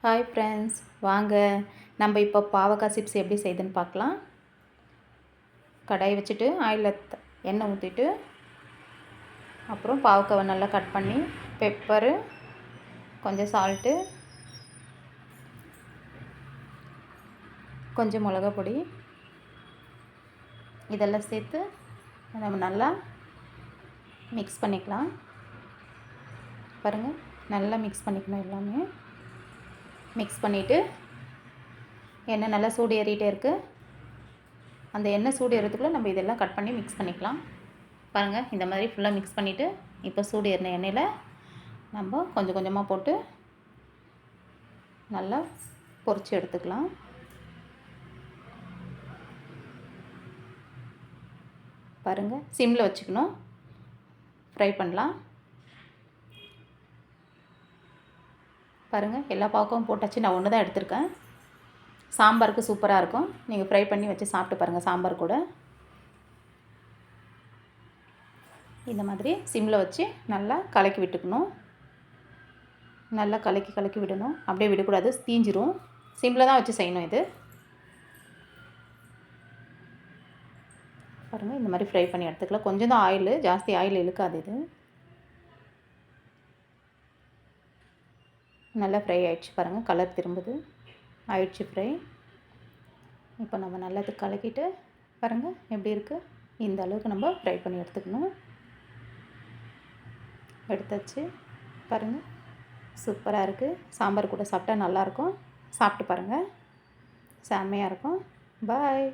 Hi friends, வாங்க நம்ம இப்போ பாவக்காய் சிப்ஸ் எப்படி செய்யுதுன்னு பார்க்கலாம். கடாயை வச்சுட்டு ஆயிலில் எண்ணெய் ஊற்றிட்டு அப்புறம் பாவக்காவை நல்லா கட் பண்ணி பெப்பரு, கொஞ்சம் சால்ட்டு, கொஞ்சம் மிளகா பொடி இதெல்லாம் சேர்த்து நம்ம நல்லா மிக்ஸ் பண்ணிக்கலாம். பாருங்கள், நல்லா மிக்ஸ் பண்ணிக்கணும். எல்லாமே மிக்ஸ் பண்ணிவிட்டு எண்ணெய் நல்லா சூடு ஏறிட்டே இருக்குது. அந்த எண்ணெய் சூடு ஏறதுக்குள்ளே நம்ம இதெல்லாம் கட் பண்ணி மிக்ஸ் பண்ணிக்கலாம். பாருங்கள், இந்த மாதிரி ஃபுல்லாக மிக்ஸ் பண்ணிவிட்டு இப்போ சூடு ஏறின எண்ணெயில் நம்ம கொஞ்சம் கொஞ்சமாக போட்டு நல்லா பொரித்து எடுத்துக்கலாம். பாருங்கள், சிம்மில் வச்சுக்கணும், ஃப்ரை பண்ணலாம். பாருங்கள், எல்லா பாவக்காவும் போட்டாச்சு. நான் ஒன்று தான் எடுத்திருக்கேன். சாம்பாருக்கு சூப்பராக இருக்கும். நீங்கள் ஃப்ரை பண்ணி வச்சு சாப்பிட்டு பாருங்கள். சாம்பார் கூட இந்த மாதிரி சிம்மில் வச்சு நல்லா கலக்கி விட்டுக்கணும். நல்லா கலக்கி விடணும். அப்படியே விடக்கூடாது, தீஞ்சிரும். சிம்மில் தான் வச்சு செய்யணும். இது பாருங்கள், இந்த மாதிரி ஃப்ரை பண்ணி எடுத்துக்கலாம். கொஞ்சம் தான் ஆயில், ஜாஸ்தி ஆயில் இழுக்காது. இது நல்லா ஃப்ரை ஆகிடுச்சு. பாருங்கள், கலர் திரும்புது, ஆயிடுச்சு ஃப்ரை. இப்போ நம்ம நல்லா இது கலக்கிட்டு பாருங்கள் எப்படி இருக்குது. இந்த அளவுக்கு நம்ம ஃப்ரை பண்ணி எடுத்துக்கணும். எடுத்தாச்சு. பாருங்கள், சூப்பராக இருக்குது. சாம்பார் கூட சாப்பிட்டா நல்லாயிருக்கும். சாப்பிட்டு பாருங்கள், செம்மையாக இருக்கும். பாய்.